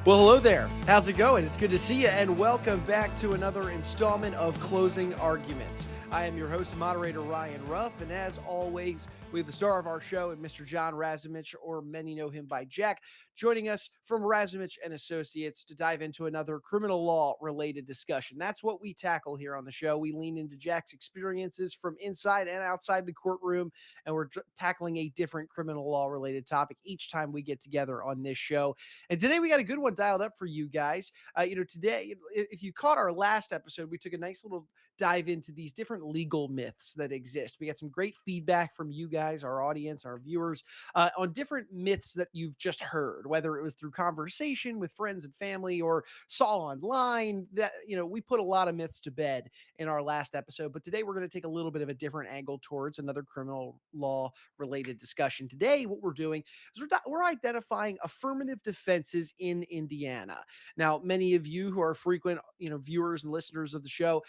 Well, hello there. How's it going? It's good to see you, and welcome back to another installment of Closing Arguments. I am your host and moderator, Ryan Ruff, and as always, we have the star of our show, Mr. John Razumich, or many know him by Jack, joining us from Razumich Associates to dive into another criminal law-related discussion. That's what we tackle here on the show. We lean into Jack's experiences from inside and outside the courtroom, and we're tackling a different criminal law-related topic each time we get together on this show. And today we got a good one dialed up for you guys. Today, if you caught our last episode, we took a nice little dive into these different legal myths that exist. We got some great feedback from you guys, our audience, our viewers, on different myths that you've just heard, whether it was through conversation with friends and family or saw online. That we put a lot of myths to bed in our last episode, but today we're going to take a little bit of a different angle towards another criminal law related discussion. Today, what we're doing is we're identifying affirmative defenses in Indiana. Now, many of you who are frequent, viewers and listeners of the show,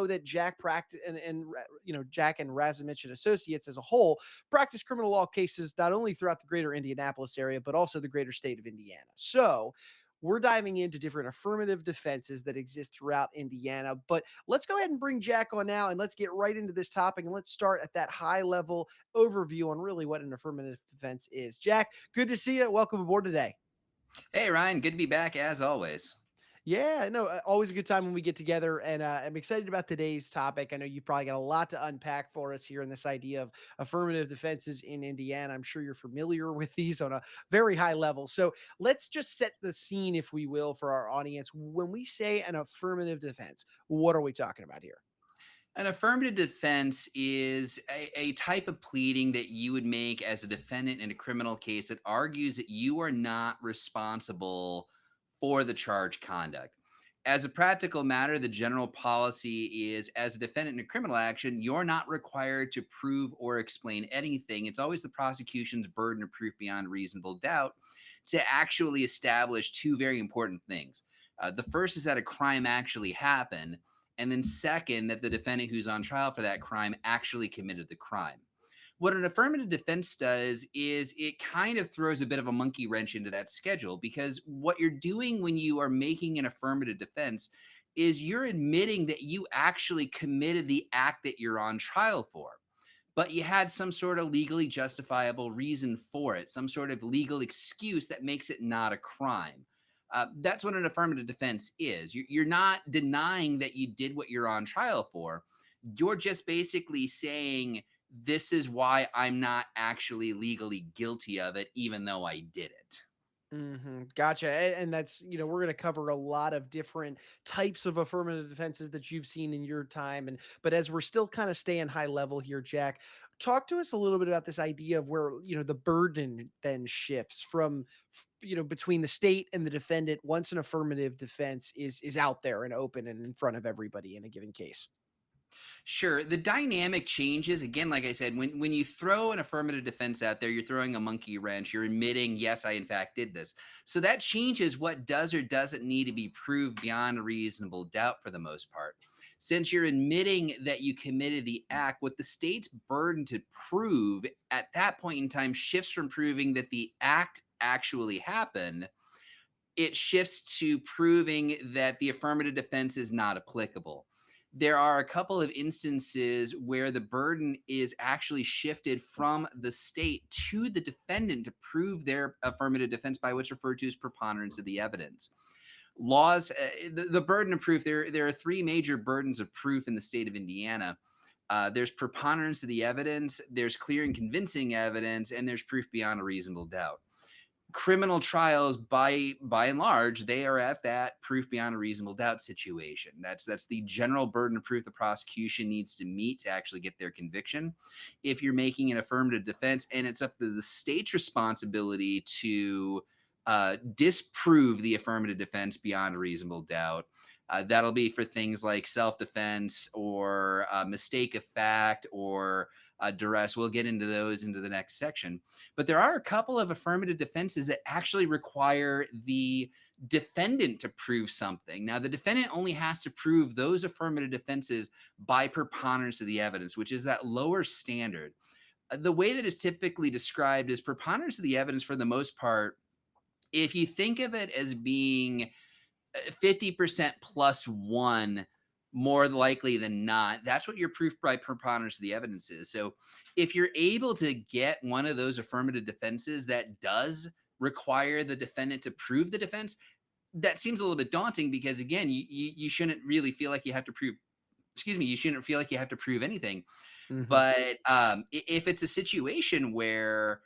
that Jack practice and Jack and Razumich and Associates as a whole practice criminal law cases not only throughout the greater Indianapolis area, but also the greater state of Indiana. So we're diving into different affirmative defenses that exist throughout Indiana. But let's go ahead and bring Jack on now and let's get right into this topic. And let's start at that high level overview on really what an affirmative defense is. Jack, good to see you. Welcome aboard today. Hey, Ryan, good to be back as always. Yeah, no, always a good time when we get together. And I'm excited about today's topic. I know you've probably got a lot to unpack for us here in this idea of affirmative defenses in Indiana. I'm sure you're familiar with these on a very high level. So let's just set the scene, if we will, for our audience. When we say an affirmative defense, what are we talking about here? An affirmative defense is a type of pleading that you would make as a defendant in a criminal case that argues that you are not responsible for the charged conduct. As a practical matter, the general policy is as a defendant in a criminal action, you're not required to prove or explain anything. It's always the prosecution's burden of proof beyond reasonable doubt to actually establish two very important things. The first is that a crime actually happened. And then second, that the defendant who's on trial for that crime actually committed the crime. What an affirmative defense does is it kind of throws a bit of a monkey wrench into that schedule, because what you're doing when you are making an affirmative defense is you're admitting that you actually committed the act that you're on trial for, but you had some sort of legally justifiable reason for it, some sort of legal excuse that makes it not a crime. That's what an affirmative defense is. You're not denying that you did what you're on trial for. You're just basically saying, this is why I'm not actually legally guilty of it, even though I did it. Gotcha. And that's, we're going to cover a lot of different types of affirmative defenses that you've seen in your time. But as we're still kind of staying high level here, Jack, talk to us a little bit about this idea of where, the burden then shifts from, between the state and the defendant once an affirmative defense is out there and open and in front of everybody in a given case. Sure. The dynamic changes. Again, like I said, when you throw an affirmative defense out there, you're throwing a monkey wrench. You're admitting, yes, I in fact did this. So that changes what does or doesn't need to be proved beyond a reasonable doubt for the most part. Since you're admitting that you committed the act, what the state's burden to prove at that point in time shifts from proving that the act actually happened. It shifts to proving that the affirmative defense is not applicable. There are a couple of instances where the burden is actually shifted from the state to the defendant to prove their affirmative defense by what's referred to as preponderance of the evidence. Laws, the burden of proof, there are three major burdens of proof in the state of Indiana. There's preponderance of the evidence, there's clear and convincing evidence, and there's proof beyond a reasonable doubt. Criminal trials, by and large, they are at that proof beyond a reasonable doubt situation. That's the general burden of proof the prosecution needs to meet to actually get their conviction. If you're making an affirmative defense, and it's up to the state's responsibility to disprove the affirmative defense beyond a reasonable doubt. That'll be for things like self-defense or mistake of fact or duress. We'll get into those into the next section. But there are a couple of affirmative defenses that actually require the defendant to prove something. Now, the defendant only has to prove those affirmative defenses by preponderance of the evidence, which is that lower standard. The way that is typically described is preponderance of the evidence, for the most part, If you think of it as being 50% plus one more likely than not, that's what your proof by preponderance of the evidence is. So if you're able to get one of those affirmative defenses that does require the defendant to prove the defense, that seems a little bit daunting because again, you shouldn't really feel like you have to prove, excuse me, you shouldn't feel like you have to prove anything. Hmm. But if it's a situation where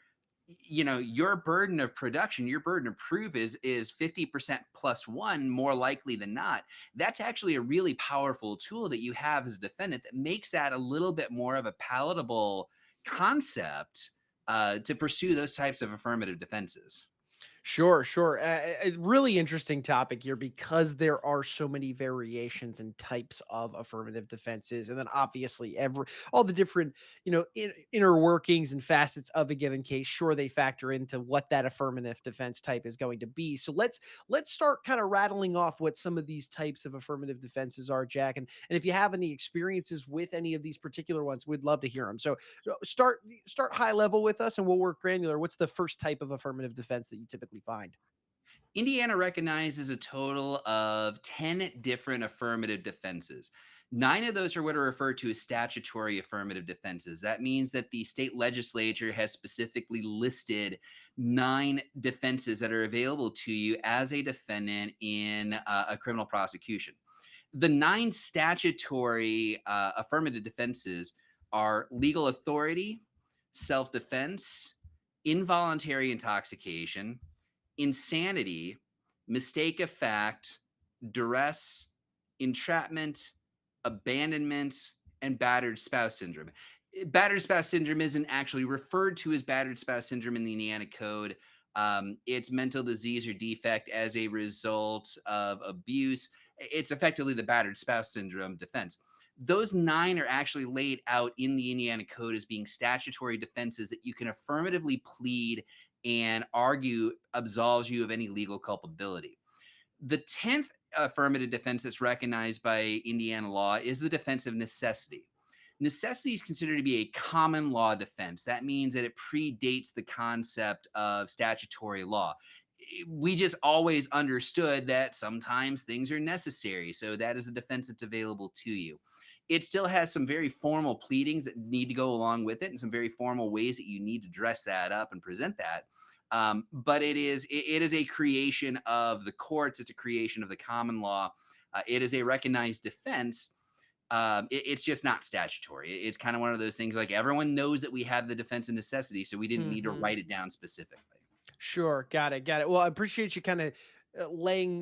your burden of production, your burden of proof is 50% plus one more likely than not, that's actually a really powerful tool that you have as a defendant that makes that a little bit more of a palatable concept to pursue those types of affirmative defenses. Sure, sure. A really interesting topic here because there are so many variations and types of affirmative defenses, and then obviously every all the different inner workings and facets of a given case. Sure, they factor into what that affirmative defense type is going to be. So let's start kind of rattling off what some of these types of affirmative defenses are, Jack. And if you have any experiences with any of these particular ones, we'd love to hear them. So start high level with us, and we'll work granular. What's the first type of affirmative defense that you typically find? Indiana recognizes a total of 10 different affirmative defenses. Nine of those are what are referred to as statutory affirmative defenses. That means that the state legislature has specifically listed nine defenses that are available to you as a defendant in a criminal prosecution. The nine statutory affirmative defenses are legal authority, self defense, involuntary intoxication, insanity, mistake of fact, duress, entrapment, abandonment, and battered spouse syndrome. Battered spouse syndrome isn't actually referred to as battered spouse syndrome in the Indiana Code. It's mental disease or defect as a result of abuse. It's effectively the battered spouse syndrome defense. Those nine are actually laid out in the Indiana Code as being statutory defenses that you can affirmatively plead and argue absolves you of any legal culpability. The 10th affirmative defense that's recognized by Indiana law is the defense of necessity. Necessity is considered to be a common law defense. That means that it predates the concept of statutory law. We just always understood that sometimes things are necessary. So that is a defense that's available to you. It still has some very formal pleadings that need to go along with it and some very formal ways that you need to dress that up and present that. But it is a creation of the courts. It's a creation of the common law. It is a recognized defense. It's just not statutory. It's kind of one of those things like everyone knows that we have the defense of necessity, so we didn't need to Hmm. write it down specifically. Sure, got it, got it. Well, I appreciate you kind of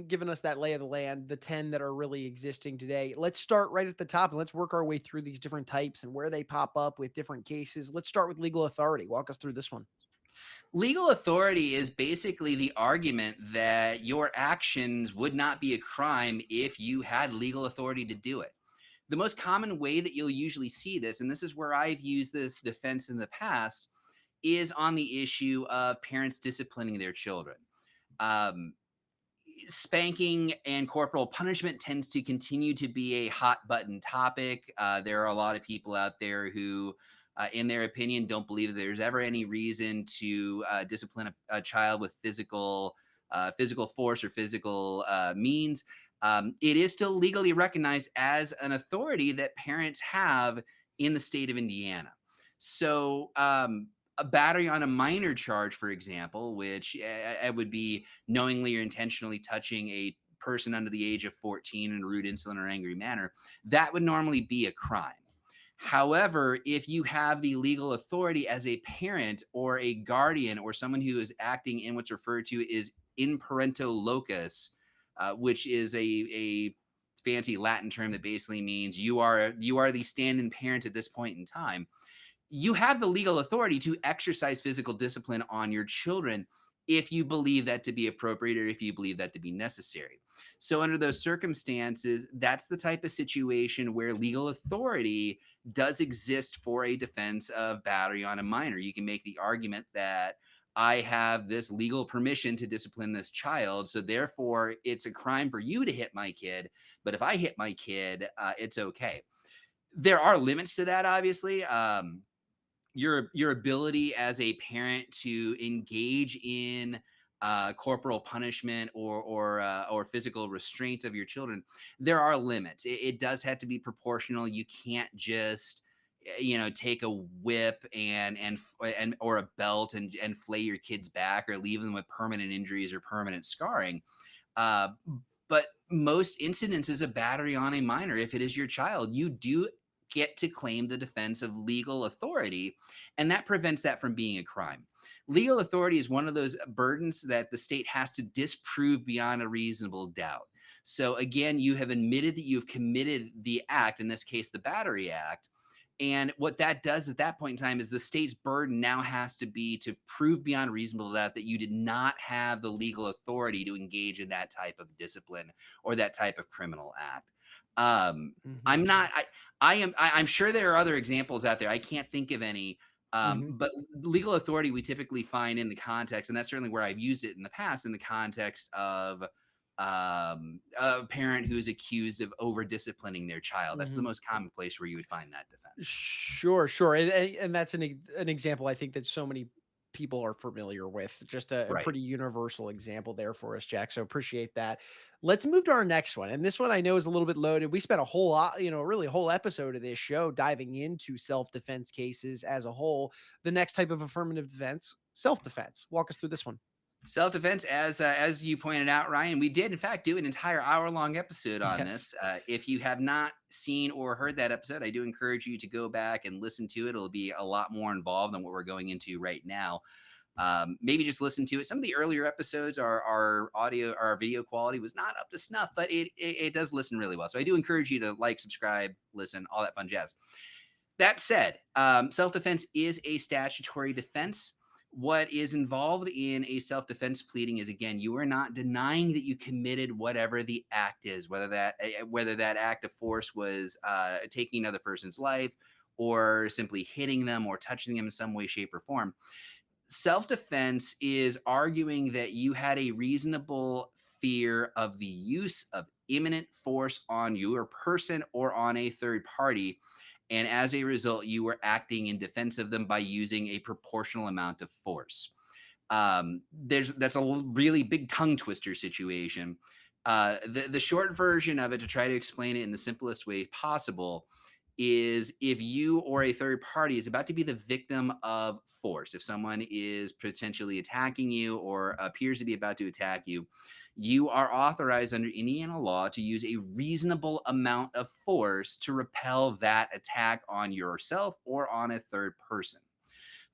giving us that lay of the land, the 10 that are really existing today. Let's start right at the top and let's work our way through these different types and where they pop up with different cases. Let's start with legal authority. Walk us through this one. Legal authority is basically the argument that your actions would not be a crime if you had legal authority to do it. The most common way that you'll usually see this, and this is where I've used this defense in the past, is on the issue of parents disciplining their children. Um, Spanking and corporal punishment tends to continue to be a hot button topic. There are a lot of people out there who, in their opinion, don't believe that there's ever any reason to discipline a child with physical force or physical means. It is still legally recognized as an authority that parents have in the state of Indiana. So, a battery on a minor charge, for example, which would be knowingly or intentionally touching a person under the age of 14 in a rude, insolent, or angry manner, that would normally be a crime. However, if you have the legal authority as a parent or a guardian or someone who is acting in what's referred to as in parento locus, which is a fancy Latin term that basically means you are the stand-in parent at this point in time, you have the legal authority to exercise physical discipline on your children if you believe that to be appropriate or if you believe that to be necessary. So, under those circumstances, that's the type of situation where legal authority does exist for a defense of battery on a minor. You can make the argument that I have this legal permission to discipline this child. So, therefore, it's a crime for you to hit my kid. But if I hit my kid, it's okay. There are limits to that, obviously. Your ability as a parent to engage in corporal punishment or physical restraints of your children, there are limits. It does have to be proportional. You can't just take a whip and or a belt and flay your kids back or leave them with permanent injuries or permanent scarring. Uh, but most incidences of battery on a minor, if it is your child, you do get to claim the defense of legal authority, and that prevents that from being a crime. Legal authority is one of those burdens that the state has to disprove beyond a reasonable doubt. So again, you have admitted that you've committed the act, in this case, the Battery Act. And what that does at that point in time is the state's burden now has to be to prove beyond reasonable doubt that you did not have the legal authority to engage in that type of discipline or that type of criminal act. I'm Mhm. not. I'm sure there are other examples out there. I can't think of any. Mhm. But legal authority we typically find in the context, and that's certainly where I've used it in the past, in the context of a parent who's accused of over disciplining their child. That's the Mhm. most common place where you would find that defense. Sure, sure, and that's an example I think that so many people are familiar with. Just a Right. pretty universal example there for us, Jack. So appreciate that. Let's move to our next one, and this one I know is a little bit loaded. We spent a whole lot, really a whole episode of this show diving into self defense cases as a whole. The next type of affirmative defense, self defense. Walk us through this one. Self-defense, as you pointed out, Ryan, we did in fact do an entire hour-long episode on Yes. this. If you have not seen or heard that episode, I do encourage you to go back and listen to it. It'll be a lot more involved than what we're going into right now. Maybe just listen to it. Some of the earlier episodes, our audio, our video quality was not up to snuff, but it does listen really well. So I do encourage you to like, subscribe, listen, all that fun jazz. That said, self-defense is a statutory defense. What is involved in a self-defense pleading is, again, you are not denying that you committed whatever the act is, whether that act of force was taking another person's life or simply hitting them or touching them in some way, shape, or form. Self-defense is arguing that you had a reasonable fear of the use of imminent force on your person or on a third party, and as a result, you were acting in defense of them by using a proportional amount of force. That's a really big tongue twister situation. The short version of it, to try to explain it in the simplest way possible, is if you or a third party is about to be the victim of force, if someone is potentially attacking you or appears to be about to attack you, you are authorized under Indiana law to use a reasonable amount of force to repel that attack on yourself or on a third person.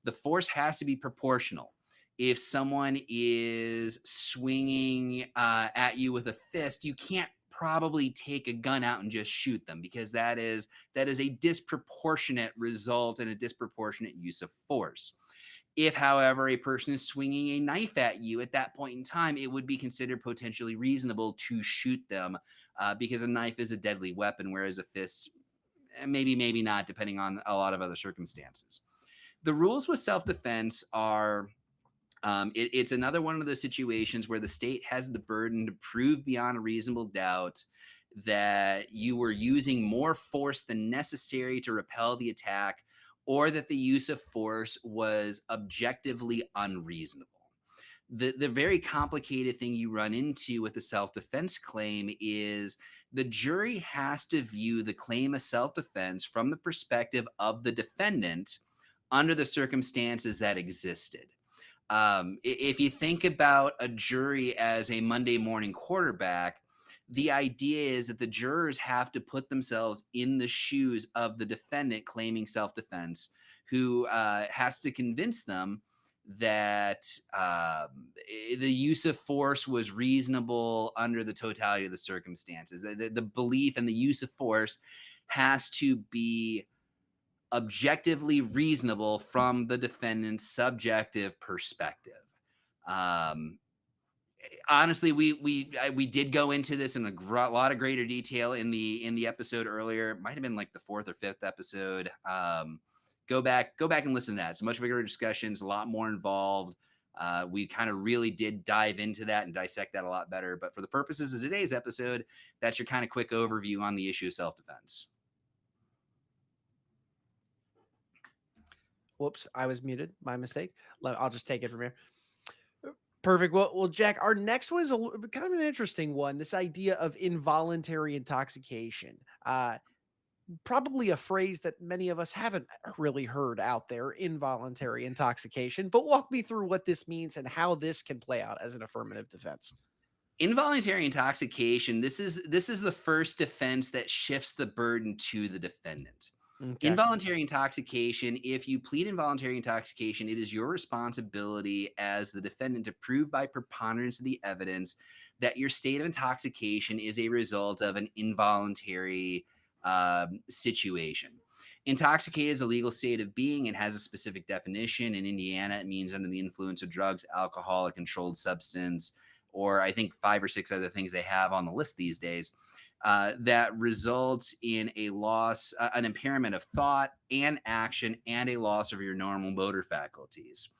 The force has to be proportional. If someone is swinging at you with a fist, you can't probably take a gun out and just shoot them, because that is a disproportionate result and a disproportionate use of force. If, however, a person is swinging a knife at you at that point in time, it would be considered potentially reasonable to shoot them, because a knife is a deadly weapon, whereas a fist, maybe not, depending on a lot of other circumstances. The rules with self-defense are, it's another one of those situations where the state has the burden to prove beyond a reasonable doubt that you were using more force than necessary to repel the attack, or that the use of force was objectively unreasonable. The very complicated thing you run into with the self-defense claim is the jury has to view the claim of self-defense from the perspective of the defendant under the circumstances that existed. If you think about a jury as a Monday morning quarterback, the idea is that the jurors have to put themselves in the shoes of the defendant claiming self-defense, who has to convince them that the use of force was reasonable under the totality of the circumstances. The belief and the use of force has to be objectively reasonable from the defendant's subjective perspective. Um, Honestly, we did go into this in a lot of greater detail in the episode earlier. It might have been like the fourth or fifth episode. Go back and listen to that. It's a much bigger discussion. It's a lot more involved. We kind of really did dive into that and dissect that a lot better. But for the purposes of today's episode, that's your kind of quick overview on the issue of self-defense. Whoops, I was muted. My mistake. I'll just take it from here. Perfect. Well, Jack, our next one is kind of an interesting one. This idea of involuntary intoxication. Probably a phrase that many of us haven't really heard out there, involuntary intoxication. But walk me through what this means and how this can play out as an affirmative defense. Involuntary intoxication, this is the first defense that shifts the burden to the defendant. Okay. Involuntary intoxication, if you plead involuntary intoxication, it is your responsibility as the defendant to prove by preponderance of the evidence that your state of intoxication is a result of an involuntary situation. Intoxicated is a legal state of being and has a specific definition. In Indiana, it means under the influence of drugs, alcohol, a controlled substance, or I think 5 or 6 other things they have on the list these days, that results in a loss, an impairment of thought and action, and a loss of your normal motor faculties.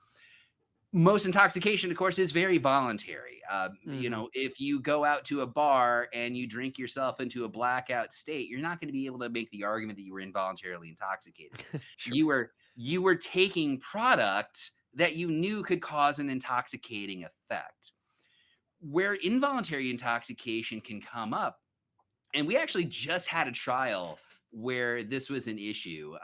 Most intoxication, of course, is very voluntary. Hmm. If you go out to a bar and you drink yourself into a blackout state, you're not going to be able to make the argument that you were involuntarily intoxicated. Sure. You were taking product that you knew could cause an intoxicating effect. Where involuntary intoxication can come up, and we actually just had a trial where this was an issue.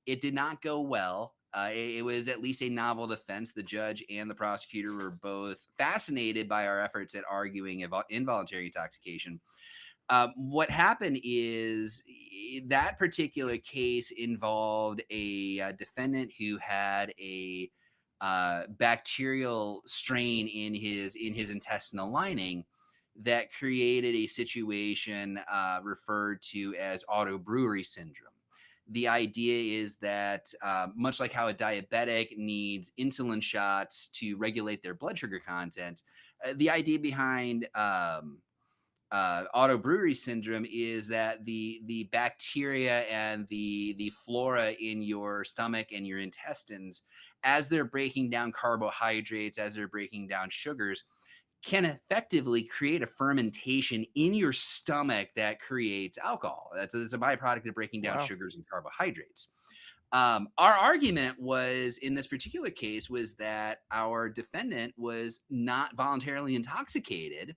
It did not go well. It was at least a novel defense. The judge and the prosecutor were both fascinated by our efforts at arguing involuntary intoxication. What happened is that particular case involved a defendant who had a bacterial strain in his intestinal lining that created a situation referred to as autobrewery syndrome. The idea is that much like how a diabetic needs insulin shots to regulate their blood sugar content, the idea behind autobrewery syndrome is that the bacteria and the flora in your stomach and your intestines, as they're breaking down carbohydrates, as they're breaking down sugars, can effectively create a fermentation in your stomach that creates alcohol. That's a byproduct of breaking down Wow. sugars and carbohydrates. Our argument was in this particular case was that our defendant was not voluntarily intoxicated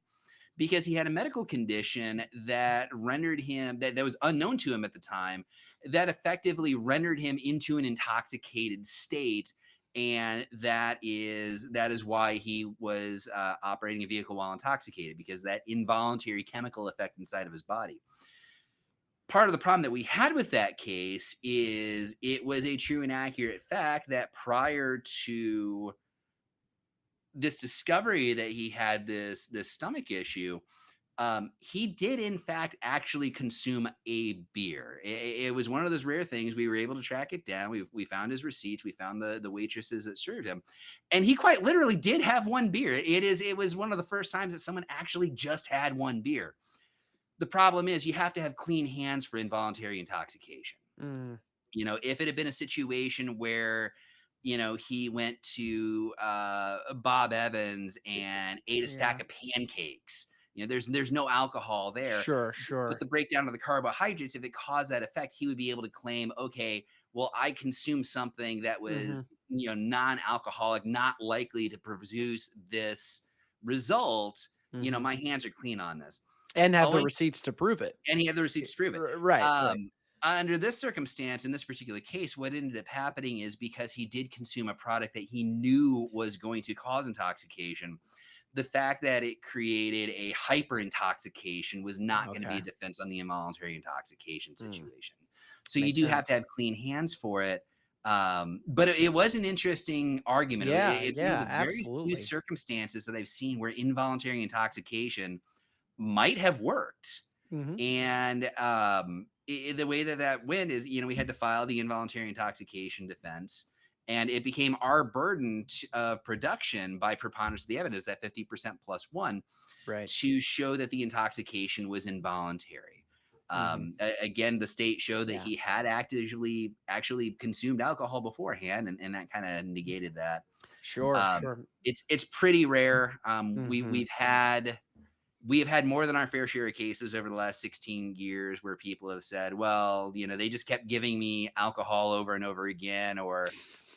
because he had a medical condition that rendered him that was unknown to him at the time, that effectively rendered him into an intoxicated state. And that is why he was operating a vehicle while intoxicated, because that involuntary chemical effect inside of his body. Part of the problem that we had with that case is it was a true and accurate fact that prior to this discovery that he had this stomach issue, he did in fact actually consume a beer. It was one of those rare things. We were able to track it down. We found his receipts. We found the waitresses that served him, and he quite literally did have one beer. It was one of the first times that someone actually just had one beer. The problem is you have to have clean hands for involuntary intoxication. Mm, If it had been a situation where, he went to Bob Evans and ate a yeah. stack of pancakes, there's no alcohol there. Sure. But Sure. the breakdown of the carbohydrates, if it caused that effect, he would be able to claim, okay, well, I consumed something that Hmm. was, non-alcoholic, not likely to produce this result. Hmm. My hands are clean on this. And have the Owing receipts to prove it. and he had the receipts to prove it. Right. Right. Um, Under this circumstance, in this particular case, what ended up happening is because he did consume a product that he knew was going to cause intoxication, the fact that it created a hyper intoxication was not going to be Okay. a defense on the involuntary intoxication Mm, situation. So you makes do have to sense. have clean hands for it. But it was an interesting argument. Yeah. It's one of Yeah. the very few Absolutely. circumstances that I've seen where involuntary intoxication might have worked. Hmm. And the way that went is, we had to file the involuntary intoxication defense, and it became our burden of production by preponderance of the evidence, that 50% plus one, Right. to show that the intoxication was involuntary. Hmm. Again, the state showed that Yeah. he had actually consumed alcohol beforehand, and that kind of negated that. Sure. Um, Sure. it's pretty rare. Hmm. We have had more than our fair share of cases over the last 16 years where people have said, well, they just kept giving me alcohol over and over again, or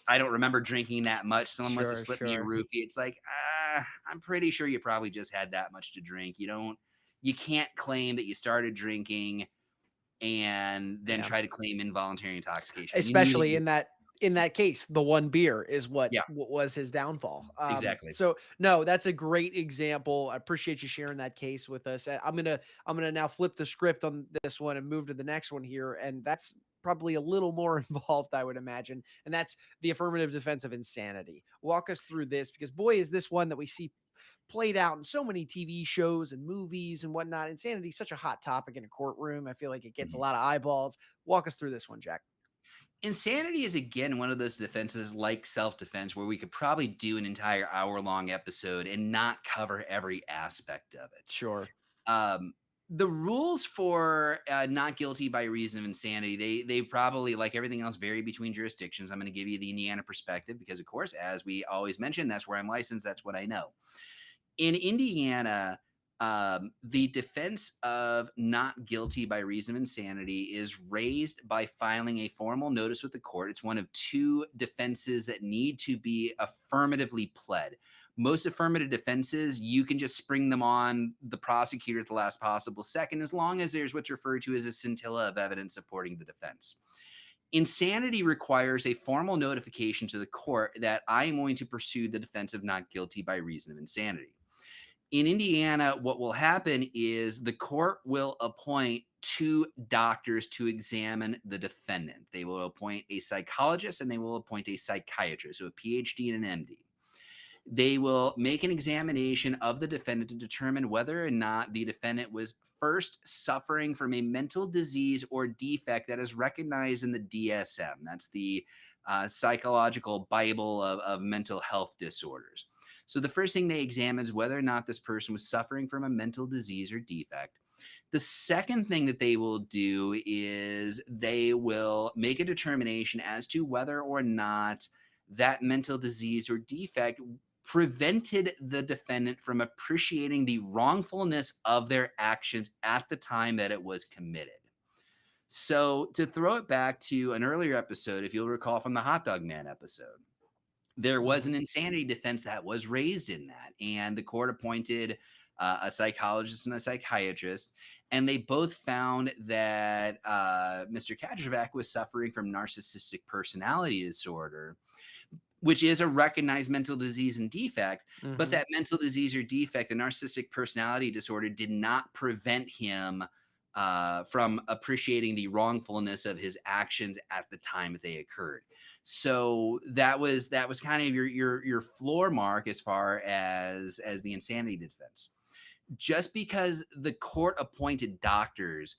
I don't remember drinking that much. Someone must have Sure. slipped me a Sure. roofie. It's like, I'm pretty sure you probably just had that much to drink. You can't claim that you started drinking and then Yeah. try to claim involuntary intoxication. You knew that Especially in that case, the one beer is yeah, what was his downfall. exactly. So no, that's a great example. I appreciate you sharing that case with us. I'm gonna now flip the script on this one and move to the next one here, and that's probably a little more involved, I would imagine, and that's the affirmative defense of insanity. Walk us through this because boy, is this one that we see played out in so many TV shows and movies and whatnot. Insanity is such a hot topic in a courtroom. I feel like it gets a Mhm. lot of eyeballs. Walk us through this one, Jack. Insanity is again one of those defenses like self-defense where we could probably do an entire hour-long episode and not cover every aspect of it. Sure. Um, the rules for not guilty by reason of insanity, they probably, like everything else, vary between jurisdictions. I'm going to give you the Indiana perspective because, of course, as we always mention, that's where I'm licensed. That's what I know. In Indiana, the defense of not guilty by reason of insanity is raised by filing a formal notice with the court. It's one of two defenses that need to be affirmatively pled. Most affirmative defenses, you can just spring them on the prosecutor at the last possible second, as long as there's what's referred to as a scintilla of evidence supporting the defense. Insanity requires a formal notification to the court that I am going to pursue the defense of not guilty by reason of insanity. In Indiana, what will happen is the court will appoint two doctors to examine the defendant. They will appoint a psychologist and they will appoint a psychiatrist, so a PhD and an MD. They will make an examination of the defendant to determine whether or not the defendant was first suffering from a mental disease or defect that is recognized in the DSM. That's the psychological Bible of mental health disorders. So the first thing they examine is whether or not this person was suffering from a mental disease or defect. The second thing that they will do is they will make a determination as to whether or not that mental disease or defect prevented the defendant from appreciating the wrongfulness of their actions at the time that it was committed. So, to throw it back to an earlier episode, if you'll recall from the Hot Dog Man episode, there was Mhm. an insanity defense that was raised in that, and the court appointed a psychologist and a psychiatrist, and they both found that Mr. Kajavak was suffering from narcissistic personality disorder, which is a recognized mental disease and defect, but Mhm. that mental disease or defect, the narcissistic personality disorder, did not prevent him from appreciating the wrongfulness of his actions at the time that they occurred. So that was kind of your floor mark as far as the insanity defense. Just because the court appointed doctors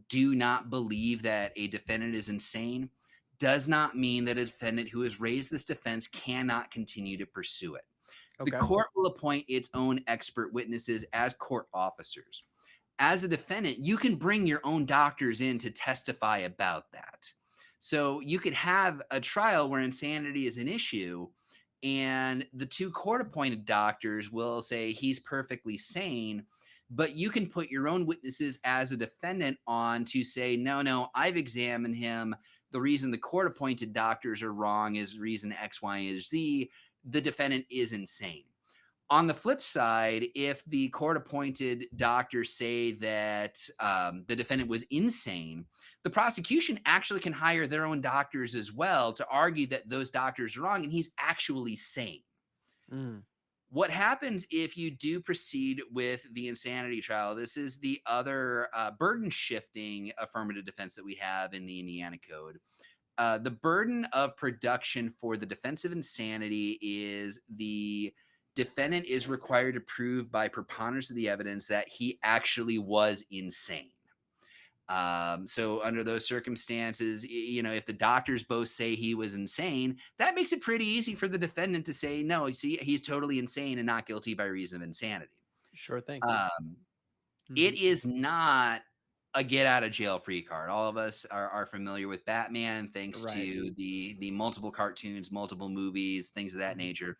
do not believe that a defendant is insane does not mean that a defendant who has raised this defense cannot continue to pursue it. The Okay. court will appoint its own expert witnesses as court officers. As a defendant, you can bring your own doctors in to testify about that. So you could have a trial where insanity is an issue, and the two court appointed doctors will say he's perfectly sane, but you can put your own witnesses as a defendant on to say, no, no, I've examined him. The reason the court appointed doctors are wrong is reason X, Y, and Z. The defendant is insane. On the flip side, if the court appointed doctors say that the defendant was insane, the prosecution actually can hire their own doctors as well to argue that those doctors are wrong and he's actually sane. Mm. What happens if you do proceed with the insanity trial? This is the other burden shifting affirmative defense that we have in the Indiana Code. The burden of production for the defense of insanity is the defendant is required to prove by preponderance of the evidence that he actually was insane. So under those circumstances, if the doctors both say he was insane, that makes it pretty easy for the defendant to say, no, see, he's totally insane and not guilty by reason of insanity. Sure thing. Um, it Mhm. is not a get out of jail free card. All of us are familiar with Batman thanks Right. to the multiple cartoons, multiple movies, things of that Mhm. nature.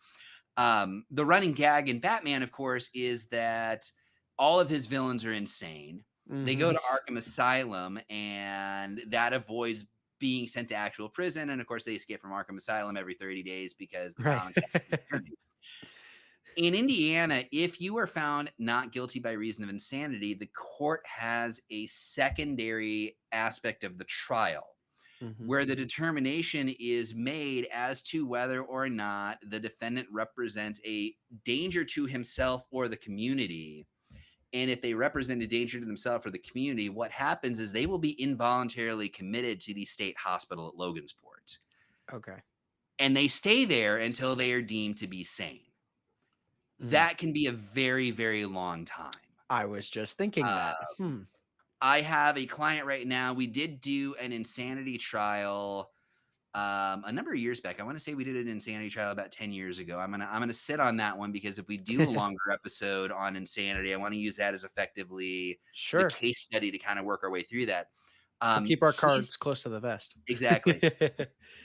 The running gag in Batman, of course, is that all of his villains are insane. They go Mhm. to Arkham Asylum, and that avoids being sent to actual prison. And of course, they escape from Arkham Asylum every 30 days because the Right. comics have to be printed. In Indiana, if you are found not guilty by reason of insanity, the court has a secondary aspect of the trial Mhm. where the determination is made as to whether or not the defendant represents a danger to himself or the community. And if they represent a danger to themselves or the community, what happens is they will be involuntarily committed to the state hospital at Logansport. Okay. And they stay there until they are deemed to be sane. Mm. That can be a very, very long time. I was just thinking Uh, that. Hmm. I have a client right now. We did do an insanity trial a number of years back. I want to say we did an insanity trial about 10 years ago. I'm gonna sit on that one because if we do a longer episode on insanity, I want to use that as effectively the Sure. case study to kind of work our way through that. We'll keep our He's cards close to the vest. exactly.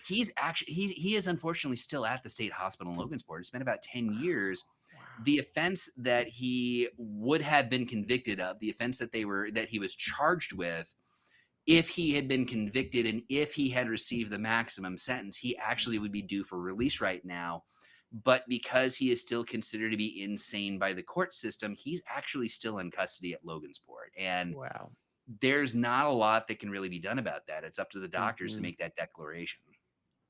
He's actually he is unfortunately still at the state hospital in Logansport. It's been about 10 years. Wow. The offense that he would have been convicted of, the offense that he was charged with, if he had been convicted and if he had received the maximum sentence, he actually would be due for release right now. But because he is still considered to be insane by the court system, he's actually still in custody at Logansport. And Wow. there's not a lot that can really be done about that. It's up to the doctors to Mhm. make that declaration.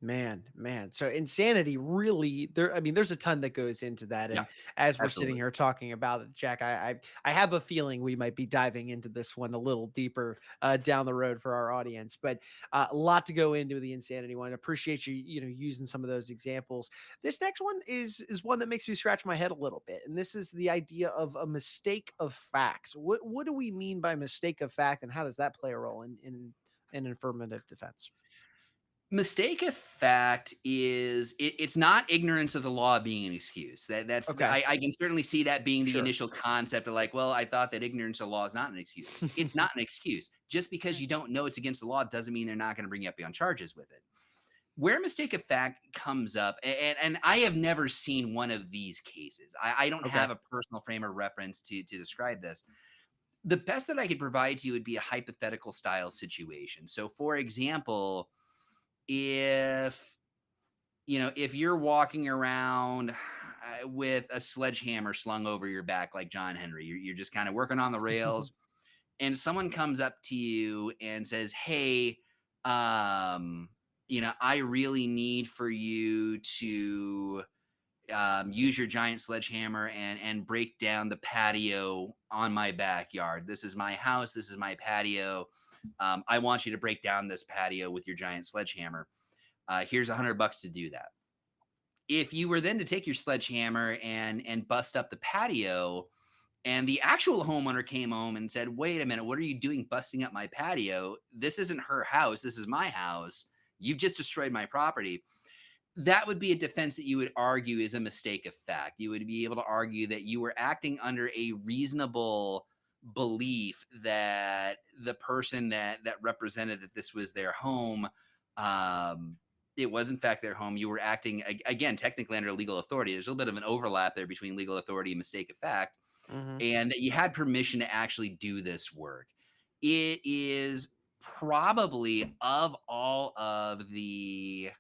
Man. So insanity really there I mean, there's a ton that goes into that. Yeah, And as we're sitting absolutely. here talking about it, Jack, I have a feeling we might be diving into this one a little deeper down the road for our audience. But a lot to go into the insanity one. Appreciate you, using some of those examples. This next one is one that makes me scratch my head a little bit. And this is the idea of a mistake of fact. What do we mean by mistake of fact, and how does that play a role in affirmative defense? Mistake of fact is it's not ignorance of the law being an excuse. Okay. I can certainly see that being the Sure. initial concept of like, well, I thought that ignorance of law is not an excuse. It's not an excuse. Just because you don't know it's against the law doesn't mean they're not going to bring you up on charges with it. Where mistake of fact comes up, and I have never seen one of these cases. I don't Okay. have a personal frame of reference to describe this. The best that I could provide to you would be a hypothetical style situation. So, for example, if if you're walking around with a sledgehammer slung over your back like John Henry, you're just kind of working on the rails, and someone comes up to you and says, "Hey, um, I really need for you to use your giant sledgehammer and break down the patio on my backyard. This is my house. This is my patio. I want you to break down this patio with your giant sledgehammer. Here's $100 to do that." If you were then to take your sledgehammer and bust up the patio, and the actual homeowner came home and said, "Wait a minute, what are you doing busting up my patio? This isn't her house. This is my house. You've just destroyed my property." That would be a defense that you would argue is a mistake of fact. You would be able to argue that you were acting under a reasonable belief that the person that represented that this was their home, um, it was in fact their home. You were acting again technically under legal authority. There's a little bit of an overlap there between legal authority and mistake of fact, Mhm. and that you had permission to actually do this work. It is probably of all of the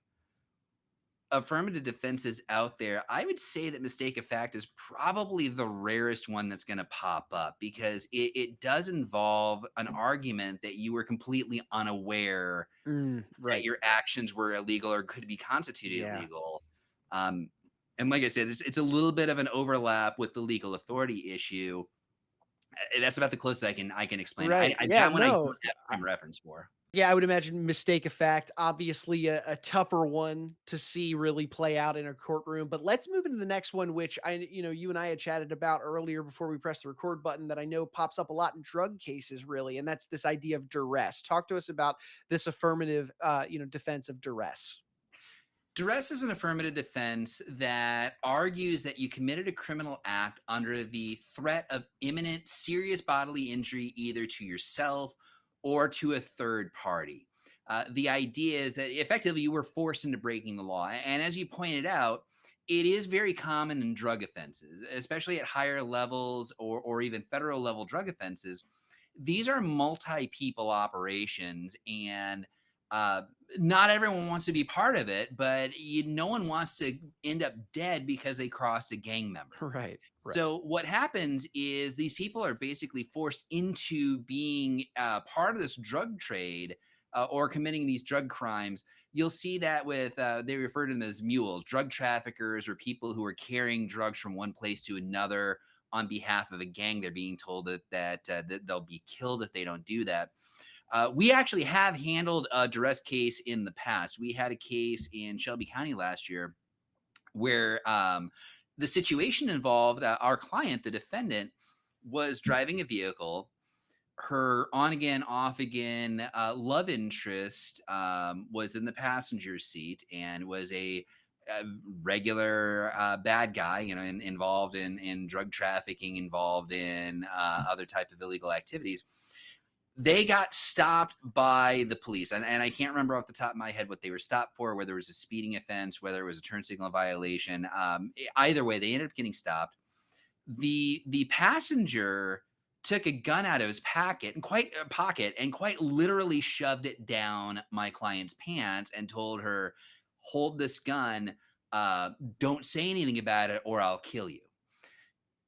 affirmative defenses out there, I would say that mistake of fact is probably the rarest one that's going to pop up because it does involve an argument that you were completely unaware that Right. your actions were illegal or could be constituted Yeah. illegal. Um, and like I said, it's a little bit of an overlap with the legal authority issue. That's about the closest I can explain. Right. Yeah. That one I No. don't have frame of reference for. Yeah, I would imagine mistake of fact, obviously a tougher one to see really play out in a courtroom. But let's move into the next one, which you and I had chatted about earlier before we pressed the record button that I know pops up a lot in drug cases, really. And that's this idea of duress. Talk to us about this affirmative, defense of duress. Duress is an affirmative defense that argues that you committed a criminal act under the threat of imminent serious bodily injury either to yourself or to a third party. The idea is that effectively you were forced into breaking the law. And as you pointed out, it is very common in drug offenses, especially at higher levels or even federal level drug offenses. These are multi people operations, and Uh, Not everyone wants to be part of it, but no one wants to end up dead because they crossed a gang member. Right. Right. So what happens is these people are basically forced into being part of this drug trade or committing these drug crimes. You'll see that with they refer to them as mules, drug traffickers, or people who are carrying drugs from one place to another on behalf of a gang. They're being told that they'll be killed if they don't do that. We actually have handled a duress case in the past. We had a case in Shelby County last year where the situation involved our client, the defendant, was driving a vehicle. Her on again, off again love interest was in the passenger seat and was a regular bad guy, involved in drug trafficking, involved in other type of illegal activities. They got stopped by the police, and I can't remember off the top of my head what they were stopped for, whether it was a speeding offense, whether it was a turn signal violation. Either way, they ended up getting stopped. The passenger took a gun out of his pocket and quite literally shoved it down my client's pants and told her, "Hold this gun. Don't say anything about it, or I'll kill you."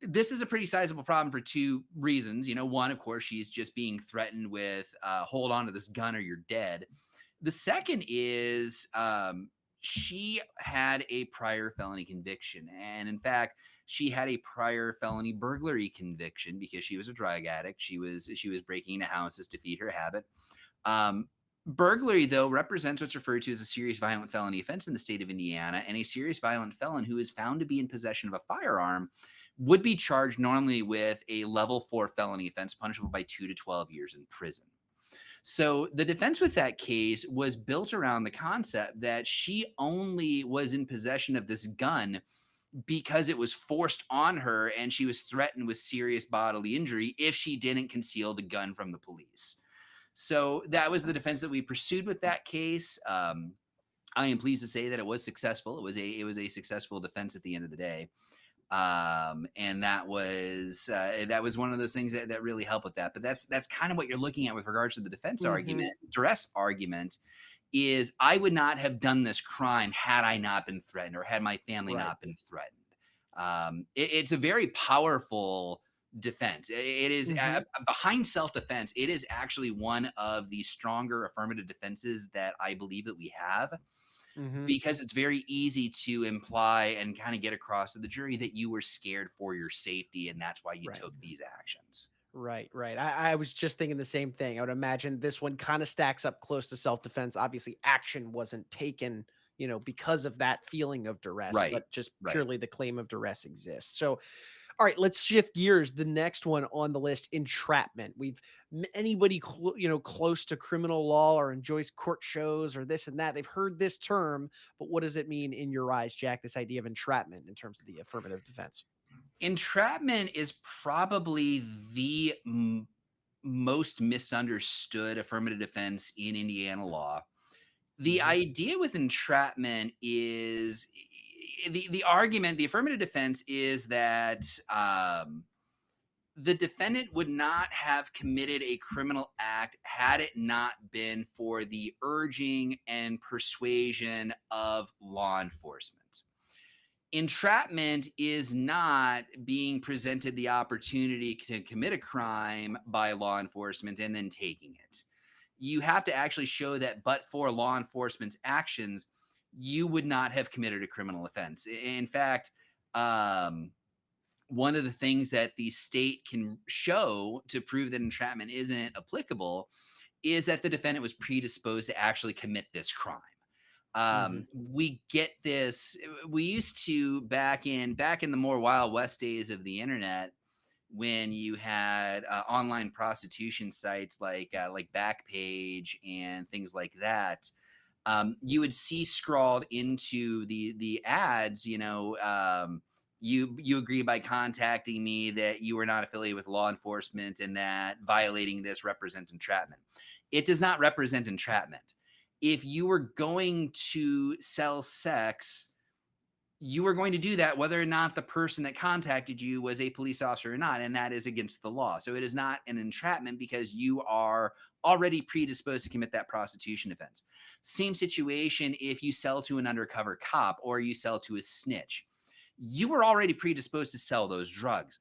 This is a pretty sizable problem for two reasons. One, of course, she's just being threatened with hold on to this gun or you're dead. The second is she had a prior felony conviction. And in fact, she had a prior felony burglary conviction because she was a drug addict. She was breaking into houses to feed her habit. Um, Burglary, though, represents what's referred to as a serious violent felony offense in the state of Indiana, and a serious violent felon who is found to be in possession of a firearm would be charged normally with a level 4 felony offense punishable by 2 to 12 years in prison. So the defense with that case was built around the concept that she only was in possession of this gun because it was forced on her and she was threatened with serious bodily injury if she didn't conceal the gun from the police. So that was the defense that we pursued with that case. I am pleased to say that it was successful. It was a successful defense at the end of the day. And that was one of those things that really help with that. But that's kind of what you're looking at with regards to the defense Mhm. argument. Duress argument is I would not have done this crime had I not been threatened or had my family Right. not been threatened. It's a very powerful defense. It is Mhm. behind self-defense. It is actually one of the stronger affirmative defenses that I believe that we have, Mhm. because it's very easy to imply and kind of get across to the jury that you were scared for your safety and that's why you Right. took these actions. Right, right. I was just thinking the same thing. I would imagine this one kind of stacks up close to self-defense. Obviously, action wasn't taken, because of that feeling of duress, Right. but just Right. purely the claim of duress exists. So, all right, let's shift gears. The next one on the list, entrapment. Anybody close to criminal law or enjoys court shows or this and that, they've heard this term, but what does it mean in your eyes, Jack? This idea of entrapment in terms of the affirmative defense. Entrapment is probably the most misunderstood affirmative defense in Indiana law. The Hmm. idea with entrapment is the argument, the affirmative defense is that the defendant would not have committed a criminal act had it not been for the urging and persuasion of law enforcement. Entrapment is not being presented the opportunity to commit a crime by law enforcement and then taking it. You have to actually show that, but for law enforcement's actions, you would not have committed a criminal offense. In fact, um, one of the things that the state can show to prove that entrapment isn't applicable is that the defendant was predisposed to actually commit this crime. Hmm. We get this. We used to back in the more Wild West days of the internet, when you had online prostitution sites like Backpage and things like that. You would see scrawled into the ads, you agree by contacting me that you are not affiliated with law enforcement and that violating this represents entrapment. It does not represent entrapment. If you were going to sell sex, you were going to do that whether or not the person that contacted you was a police officer or not, and that is against the law. So it is not an entrapment because you are already predisposed to commit that prostitution offense. Same situation if you sell to an undercover cop or you sell to a snitch. You were already predisposed to sell those drugs.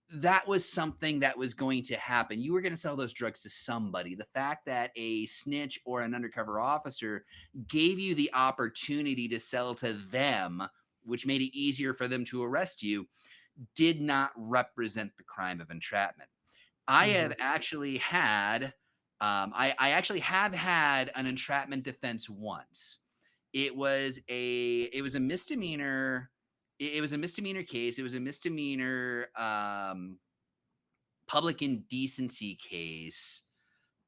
That was something that was going to happen. You were going to sell those drugs to somebody. The fact that a snitch or an undercover officer gave you the opportunity to sell to them, which made it easier for them to arrest you, did not represent the crime of entrapment. I Hmm. have actually had, I actually have had an entrapment defense once. It was a misdemeanor. It was a misdemeanor case. It was a misdemeanor public indecency case.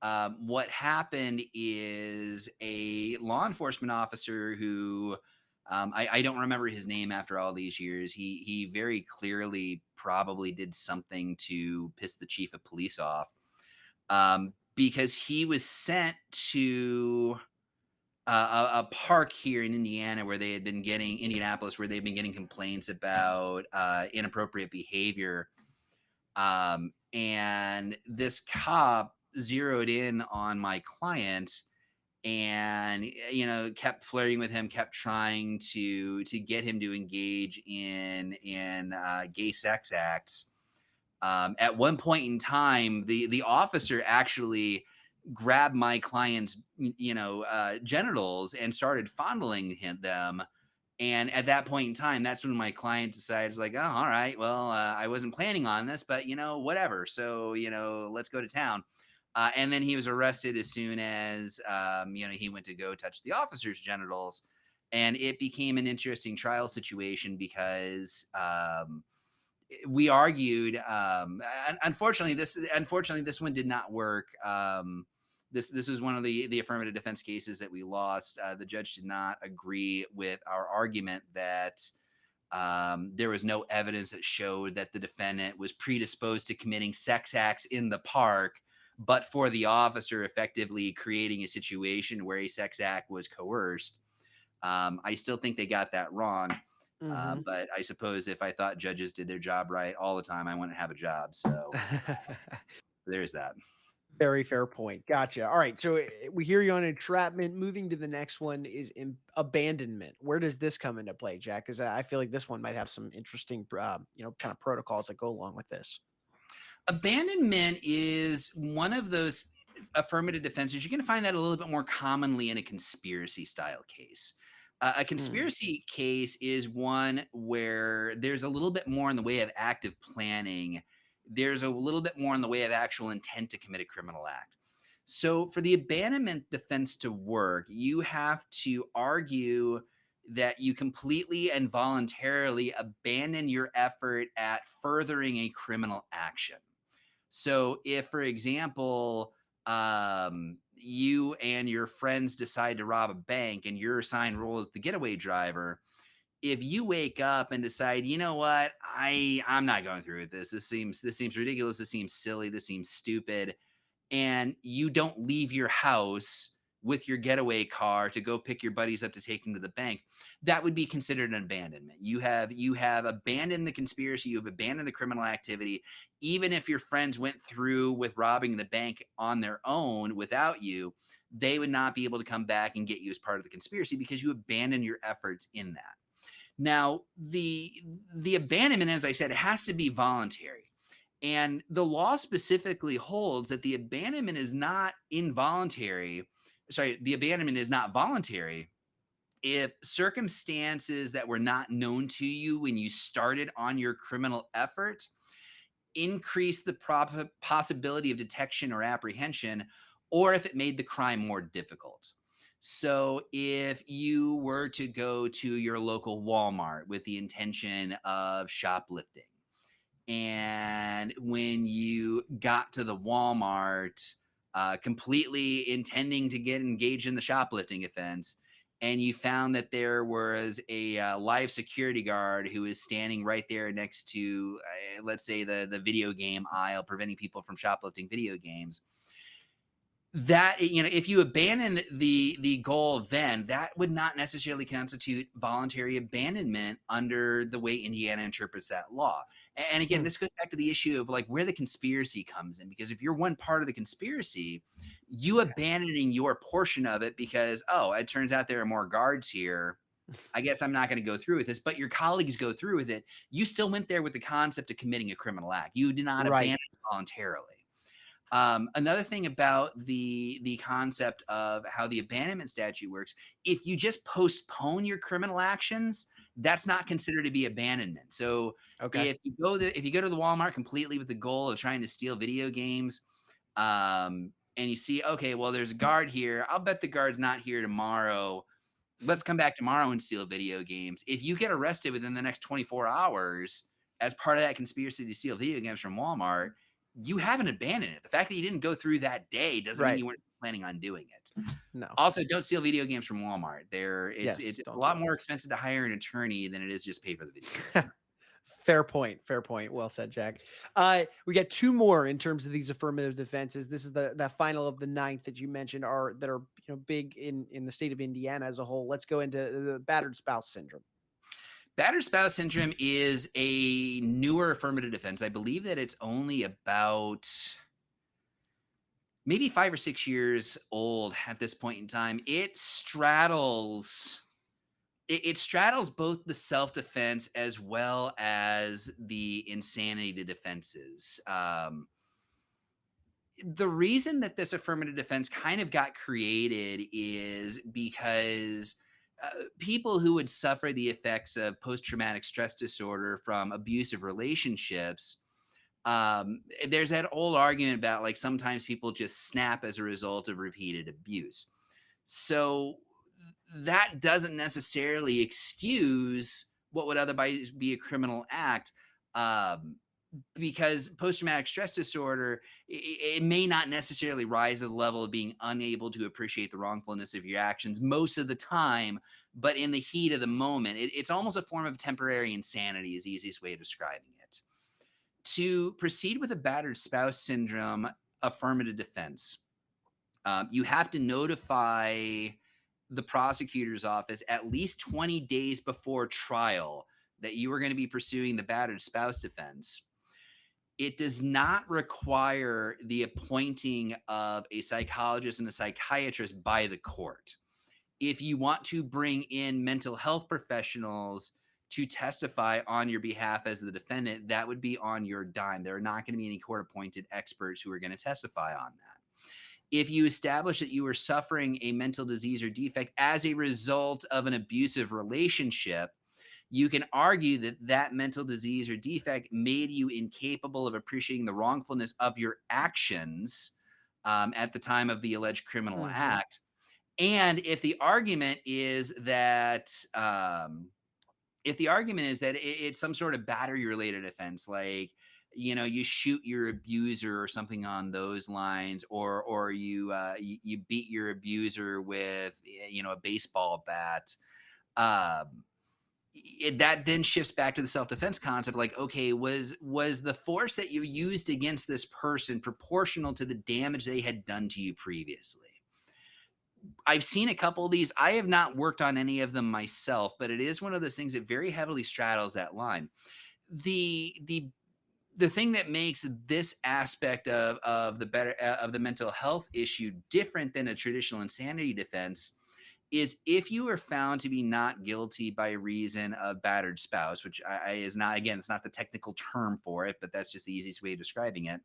What happened is a law enforcement officer who I don't remember his name after all these years. He very clearly probably did something to piss the chief of police off, because he was sent to a park here in Indiana where they had been getting Indianapolis, where they've been getting complaints about inappropriate behavior. And this cop zeroed in on my client and kept flirting with him, kept trying to get him to engage in gay sex acts. At one point in time, the officer actually grabbed my client's genitals and started fondling them. And at that point in time, that's when my client decides, like, oh, all right, well, I wasn't planning on this, but whatever. So let's go to town. And then he was arrested as soon as he went to go touch the officer's genitals, and it became an interesting trial situation because we argued. Unfortunately, this one did not work. This was one of the affirmative defense cases that we lost. The judge did not agree with our argument that there was no evidence that showed that the defendant was predisposed to committing sex acts in the park, but for the officer effectively creating a situation where a sex act was coerced. I still think they got that wrong. Hmm. But I suppose if I thought judges did their job right all the time, I wouldn't have a job. So there's that. Very fair point. Gotcha. All right. So we hear you on entrapment. Moving to the next one is abandonment. Where does this come into play, Jack? Because I feel like this one might have some interesting, kind of protocols that go along with this. Abandonment is one of those affirmative defenses. You're going to find that a little bit more commonly in a conspiracy style case. A Mm, conspiracy case is one where there's a little bit more in the way of active planning. There's a little bit more in the way of actual intent to commit a criminal act. So, for the abandonment defense to work, you have to argue that you completely and voluntarily abandon your effort at furthering a criminal action. So if, for example, you and your friends decide to rob a bank and your assigned role is the getaway driver, if you wake up and decide, you know what, I'm not going through with this. This seems ridiculous. This seems silly. This seems stupid, and you don't leave your house with your getaway car to go pick your buddies up to take them to the bank, that would be considered an abandonment. You have abandoned the conspiracy, you have abandoned the criminal activity. Even if your friends went through with robbing the bank on their own without you, they would not be able to come back and get you as part of the conspiracy because you abandoned your efforts in that. Now, the abandonment, as I said, has to be voluntary. And the law specifically holds that the abandonment is not involuntary. Sorry, the abandonment is not voluntary if circumstances that were not known to you when you started on your criminal effort increase the possibility of detection or apprehension, or if it made the crime more difficult. So, if you were to go to your local Walmart with the intention of shoplifting, and when you got to the Walmart, completely intending to get engaged in the shoplifting offense, and you found that there was a live security guard who is standing right there next to, let's say, the video game aisle, preventing people from shoplifting video games. That if you abandon the goal, then that would not necessarily constitute voluntary abandonment under the way Indiana interprets that law. And again, Hmm. this goes back to the issue of like where the conspiracy comes in, because if you're one part of the conspiracy, you Okay. abandoning your portion of it because, oh, it turns out there are more guards here. I guess I'm not going to go through with this, but your colleagues go through with it. You still went there with the concept of committing a criminal act. You did not Right. abandon it voluntarily. Another thing about the concept of how the abandonment statute works, if you just postpone your criminal actions, that's not considered to be abandonment. So Okay. if you go to the Walmart completely with the goal of trying to steal video games, and you see, okay, well, there's a guard here. I'll bet the guard's not here tomorrow. Let's come back tomorrow and steal video games. If you get arrested within the next 24 hours as part of that conspiracy to steal video games from Walmart, you haven't abandoned it. The fact that you didn't go through that day doesn't mean Right. you weren't planning on doing it. No. Also, don't steal video games from Walmart. It's Yes. a Don't do lot more expensive to hire an attorney than it is just pay for the video it. game. Fair point. Fair point. Well said, Jack. We got two more in terms of these affirmative defenses. This is the final of the ninth that you mentioned are that are big in the state of Indiana as a whole. Let's go into the battered spouse syndrome. Battered spouse syndrome is a newer affirmative defense. I believe that it's only about maybe 5 or 6 years old at this point in time. It straddles both the self-defense as well as the insanity defenses. The reason that this affirmative defense kind of got created is because people who would suffer the effects of post-traumatic stress disorder from abusive relationships, there's that old argument about like sometimes people just snap as a result of repeated abuse. So that doesn't necessarily excuse what would otherwise be a criminal act. Um, because post-traumatic stress disorder, it may not necessarily rise to the level of being unable to appreciate the wrongfulness of your actions most of the time, but in the heat of the moment, it's almost a form of temporary insanity is the easiest way of describing it. To proceed with a battered spouse syndrome affirmative defense, you have to notify the prosecutor's office at least 20 days before trial that you are going to be pursuing the battered spouse defense. It does not require the appointing of a psychologist and a psychiatrist by the court. If you want to bring in mental health professionals to testify on your behalf as the defendant, that would be on your dime. There are not going to be any court appointed experts who are going to testify on that. If you establish that you were suffering a mental disease or defect as a result of an abusive relationship, you can argue that that mental disease or defect made you incapable of appreciating the wrongfulness of your actions at the time of the alleged criminal Hmm. act. And if the argument is that it's some sort of battery related offense, like you shoot your abuser or something on those lines, or you beat your abuser with a baseball bat, um, that then shifts back to the self-defense concept. Like, okay, was the force that you used against this person proportional to the damage they had done to you previously? I've seen a couple of these. I have not worked on any of them myself, but it is one of those things that very heavily straddles that line. The thing that makes this aspect of the mental health issue different than a traditional insanity defense is if you are found to be not guilty by reason of battered spouse, which is not, again, it's not the technical term for it, but that's just the easiest way of describing it.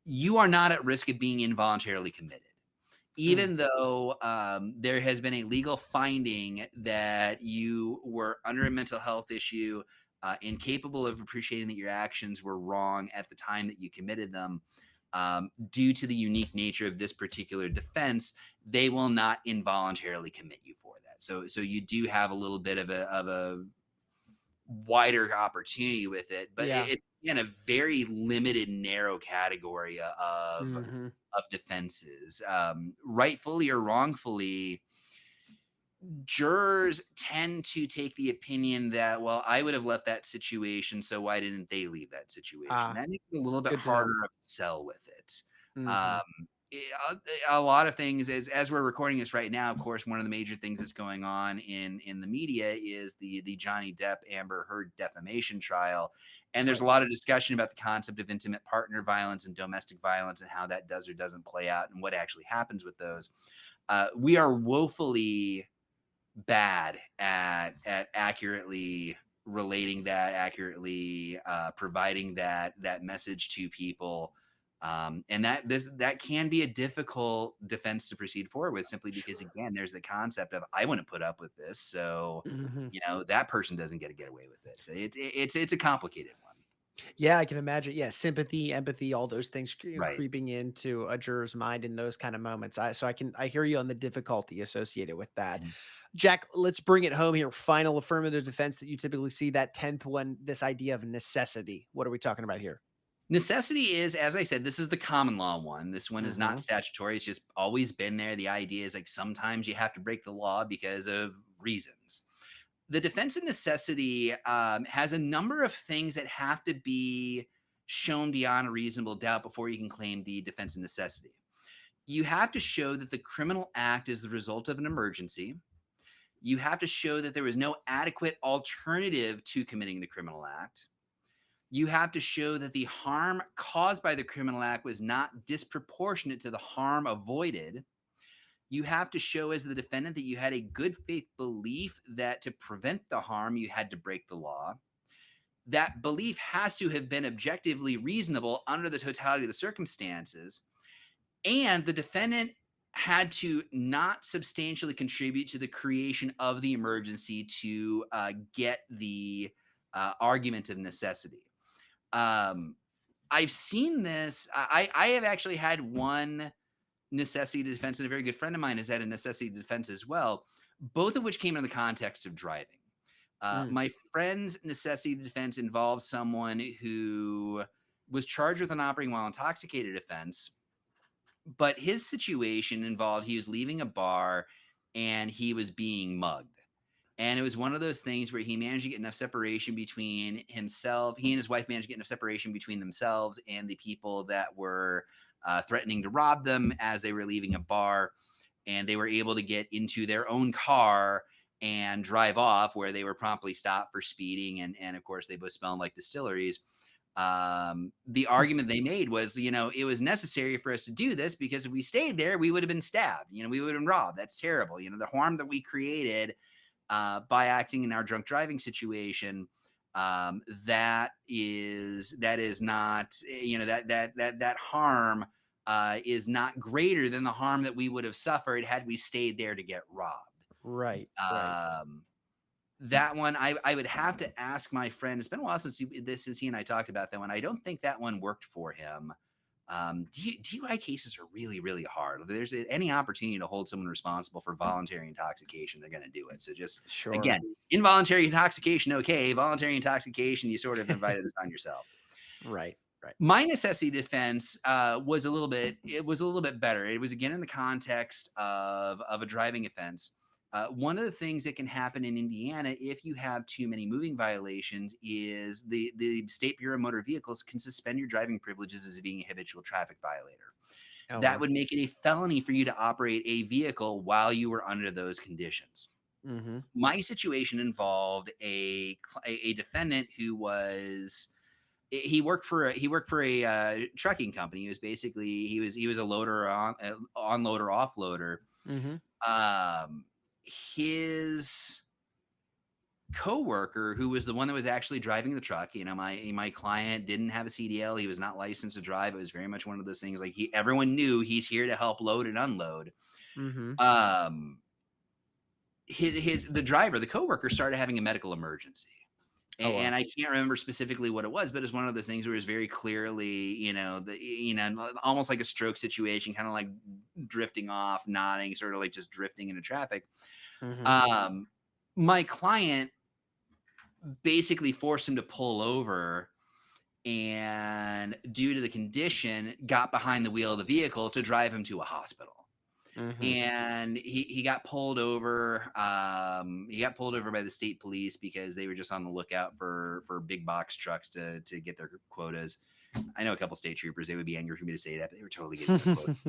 You are not at risk of being involuntarily committed, Mm. even though there has been a legal finding that you were under a mental health issue, incapable of appreciating that your actions were wrong at the time that you committed them. Due to the unique nature of this particular defense, they will not involuntarily commit you for that. So you do have a little bit of a wider opportunity with it, but Yeah. it's in a very limited, narrow category Hmm. of defenses. Rightfully or wrongfully, jurors tend to take the opinion that, well, I would have left that situation, so why didn't they leave that situation? Ah, That makes it a little bit good to know. harder to sell with it. Hmm. Um, a lot of things as we're recording this right now. Of course, one of the major things that's going on in the media is the Johnny Depp Amber Heard defamation trial, and there's a Right. lot of discussion about the concept of intimate partner violence and domestic violence and how that does or doesn't play out and what actually happens with those. We are woefully bad at accurately relating that, accurately providing that message to people, and that can be a difficult defense to proceed forward with, simply because, Sure. again, there's the concept of I wouldn't put up with this, so Mhm. that person doesn't get away with it. So it's a complicated one, Yeah, I can imagine. Yeah, sympathy, empathy, all those things right? creeping into a juror's mind in those kind of moments. I hear you on the difficulty associated with that. Mhm. Jack, let's bring it home here. Final affirmative defense that you typically see, that 10th one, this idea of necessity. What are we talking about here? Necessity is, as I said, this is the common law one. This one is not Mhm. statutory. It's just always been there. The idea is like sometimes you have to break the law because of reasons. The defense of necessity has a number of things that have to be shown beyond a reasonable doubt before you can claim the defense of necessity. You have to show that the criminal act is the result of an emergency. You have to show that there was no adequate alternative to committing the criminal act. You have to show that the harm caused by the criminal act was not disproportionate to the harm avoided. You have to show as the defendant that you had a good faith belief that to prevent the harm, you had to break the law. That belief has to have been objectively reasonable under the totality of the circumstances. And the defendant had to not substantially contribute to the creation of the emergency to get the argument of necessity. Um, I've seen this. I have actually had one necessity defense, and a very good friend of mine has had a necessity defense as well, both of which came in the context of driving. Mm. My friend's necessity defense involves someone who was charged with an operating while intoxicated offense, but his situation involved he was leaving a bar and he was being mugged. And it was one of those things where he managed to get enough separation between himself. He and his wife managed to get enough separation between themselves and the people that were threatening to rob them as they were leaving a bar. And they were able to get into their own car and drive off, where they were promptly stopped for speeding. And of course, they both smelled like distilleries. The argument they made was, it was necessary for us to do this because if we stayed there, we would have been stabbed. We would have been robbed. That's terrible. The harm that we created by acting in our drunk driving situation, that is not, that harm is not greater than the harm that we would have suffered had we stayed there to get robbed. Right, right. Um, that one, I would have to ask my friend. It's been a while since he and I talked about that one. I don't think that one worked for him. DUI cases are really, really hard. If there's any opportunity to hold someone responsible for voluntary intoxication, they're going to do it. So just, Sure. again, involuntary intoxication, okay. Voluntary intoxication, you sort of invited this on yourself. Right, right. My necessity defense was a little bit better. It was, again, in the context of a driving offense. One of the things that can happen in Indiana if you have too many moving violations is the State Bureau of Motor Vehicles can suspend your driving privileges as being a habitual traffic violator. Oh, That wow. would make it a felony for you to operate a vehicle while you were under those conditions. Mhm. My situation involved a defendant who was he worked for a trucking company. He was basically he was a loader onloader offloader. Mhm. His coworker, who was the one that was actually driving the truck, my client didn't have a CDL. He was not licensed to drive. It was very much one of those things like everyone knew he's here to help load and unload. Mhm. Um, the driver, the coworker, started having a medical emergency. Oh, And wow. I can't remember specifically what it was, but it's one of those things where it's very clearly, almost like a stroke situation, kind of like drifting off, nodding, sort of like just drifting into traffic. Mhm. Um, my client basically forced him to pull over, and due to the condition, got behind the wheel of the vehicle to drive him to a hospital. Mhm. And he got pulled over. He got pulled over by the state police because they were just on the lookout for big box trucks to get their quotas. I know a couple state troopers, they would be angry for me to say that, but they were totally getting their quotes.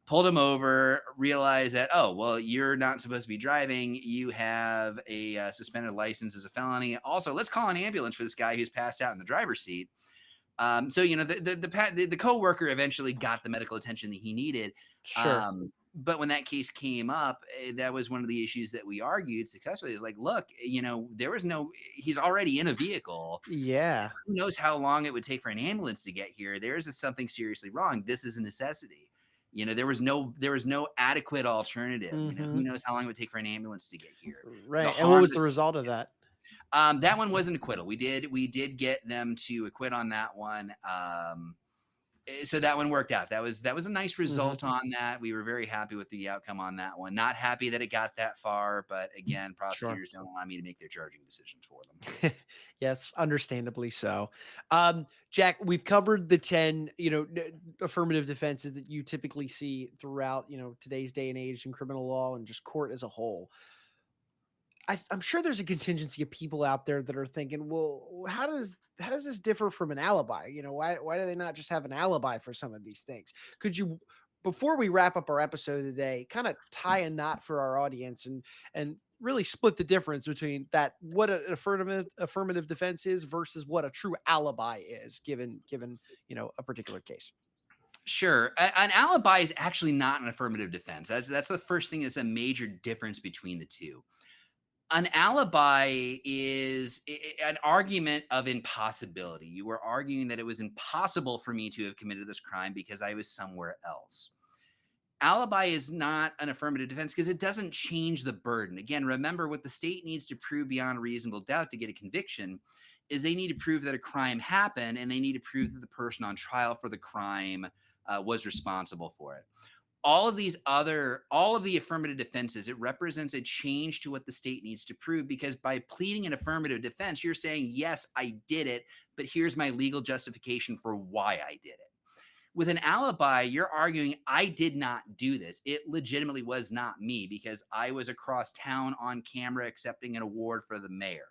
Pulled him over, realized that, oh, well, you're not supposed to be driving. You have a suspended license as a felony. Also, let's call an ambulance for this guy who's passed out in the driver's seat. So the coworker eventually got the medical attention that he needed. Sure. But when that case came up, that was one of the issues that we argued successfully. Is like, look, he's already in a vehicle. Yeah. Who knows how long it would take for an ambulance to get here? Something seriously wrong. This is a necessity. There was no adequate alternative. Who Hmm. knows how long it would take for an ambulance to get here? The Right. And what harm was to the result of that? that one was an acquittal. We did get them to acquit on that one. So that one worked out. That was a nice Hmm. result on that. We were very happy with the outcome on that one. Not happy that it got that far, but again, Sure. prosecutors don't allow me to make their charging decisions for them. Yes, understandably so. Jack, we've covered the 10, affirmative defenses that you typically see throughout, today's day and age in criminal law and just court as a whole. I'm sure there's a contingency of people out there that are thinking, well, how does this differ from an alibi? Why do they not just have an alibi for some of these things? Could you, before we wrap up our episode today, kind of tie a knot for our audience and really split the difference between that what an affirmative defense is versus what a true alibi is, given a particular case. Sure. An alibi is actually not an affirmative defense. That's the first thing that's a major difference between the two. An alibi is an argument of impossibility. You were arguing that it was impossible for me to have committed this crime because I was somewhere else. Alibi is not an affirmative defense because it doesn't change the burden. Again, remember what the state needs to prove beyond reasonable doubt to get a conviction is they need to prove that a crime happened and they need to prove that the person on trial for the crime was responsible for it. All of the affirmative defenses, it represents a change to what the state needs to prove because by pleading an affirmative defense, you're saying, yes, I did it, but here's my legal justification for why I did it. With an alibi, you're arguing, I did not do this. It legitimately was not me because I was across town on camera accepting an award for the mayor.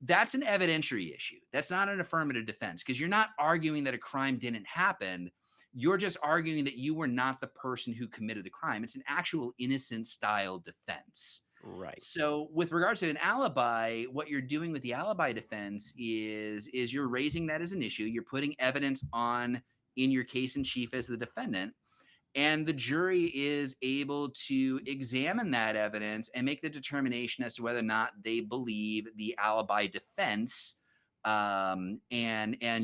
That's an evidentiary issue. That's not an affirmative defense because you're not arguing that a crime didn't happen. You're just arguing that you were not the person who committed the crime. It's an actual innocent style defense. Right. So with regards to an alibi, what you're doing with the alibi defense is you're raising that as an issue. You're putting evidence on in your case in chief as the defendant, and the jury is able to examine that evidence and make the determination as to whether or not they believe the alibi defense and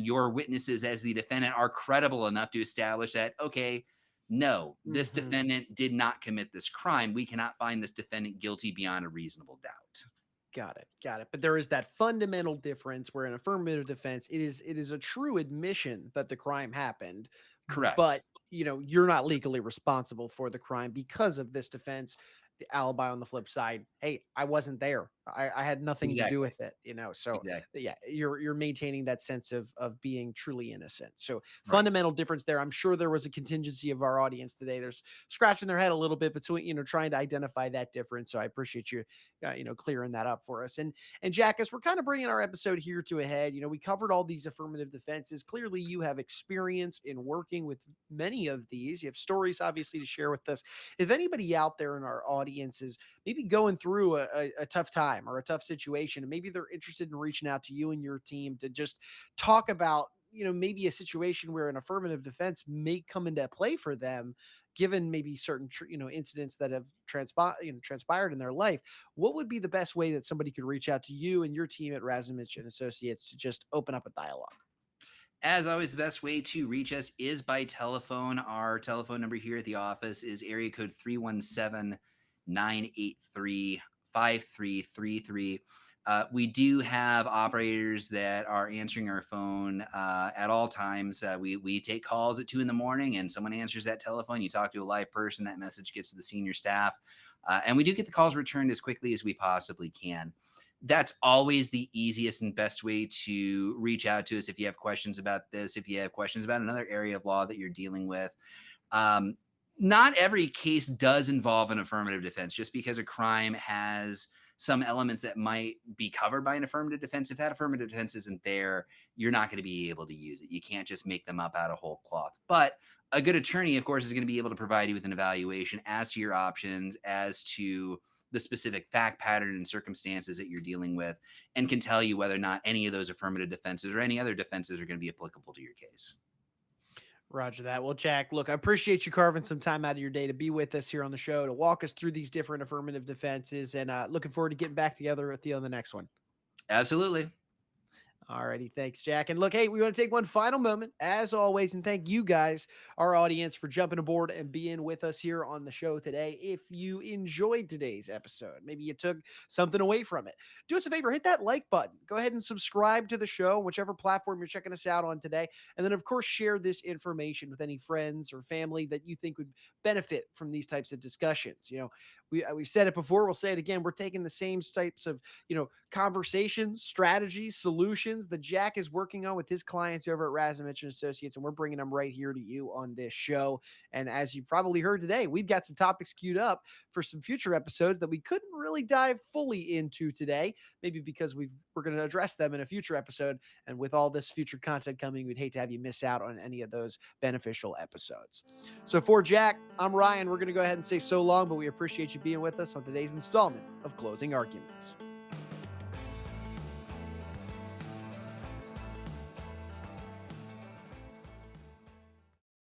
your witnesses as the defendant are credible enough to establish that, okay, no, this Hmm. defendant did not commit this crime. We cannot find this defendant guilty beyond a reasonable doubt. Got it. Got it. But there is that fundamental difference where an affirmative defense, it is a true admission that the crime happened, Correct. but you're not legally responsible for the crime because of this defense. The alibi on the flip side, hey, I wasn't there. I had nothing to do Exactly. with it. So Exactly. yeah, you're maintaining that sense of being truly innocent. So Right. fundamental difference there. I'm sure there was a contingency of our audience today. There's scratching their head a little bit between trying to identify that difference. So I appreciate you clearing that up for us. And Jack, as we're kind of bringing our episode here to a head, we covered all these affirmative defenses. Clearly, you have experience in working with many of these. You have stories, obviously, to share with us. If anybody out there in our audience is maybe going through a tough time or a tough situation, and maybe they're interested in reaching out to you and your team to just talk about maybe a situation where an affirmative defense may come into play for them given maybe certain incidents that have transpired in their life, what would be the best way that somebody could reach out to you and your team at Razumich and Associates to just open up a dialogue? As always, the best way to reach us is by telephone. Our telephone number here at the office is area code 317-983-5333. We do have operators that are answering our phone at all times. We take calls at 2 in the morning and someone answers that telephone. You talk to a live person, that message gets to the senior staff. And we do get the calls returned as quickly as we possibly can. That's always the easiest and best way to reach out to us if you have questions about this, if you have questions about another area of law that you're dealing with. Not every case does involve an affirmative defense. Just because a crime has some elements that might be covered by an affirmative defense. If that affirmative defense isn't there, you're not going to be able to use it. You can't just make them up out of whole cloth. But a good attorney, of course, is going to be able to provide you with an evaluation as to your options, as to the specific fact pattern and circumstances that you're dealing with, and can tell you whether or not any of those affirmative defenses or any other defenses are going to be applicable to your case. Roger that. Well, Jack, look, I appreciate you carving some time out of your day to be with us here on the show to walk us through these different affirmative defenses, and looking forward to getting back together with you on the next one. Absolutely. Alrighty, thanks, Jack. And look, hey, we want to take one final moment, as always, and thank you guys, our audience, for jumping aboard and being with us here on the show today. If you enjoyed today's episode, maybe you took something away from it, do us a favor, hit that like button. Go ahead and subscribe to the show, whichever platform you're checking us out on today. And then, of course, share this information with any friends or family that you think would benefit from these types of discussions. You know, we've said it before, we'll say it again. We're taking the same types of, conversations, strategies, solutions that Jack is working on with his clients over at Razumich Associates, and we're bringing them right here to you on this show. And as you probably heard today, we've got some topics queued up for some future episodes that we couldn't really dive fully into today, maybe because we're going to address them in a future episode. And with all this future content coming, we'd hate to have you miss out on any of those beneficial episodes. So for Jack, I'm Ryan. We're going to go ahead and say so long, but we appreciate you being with us on today's installment of Closing Arguments.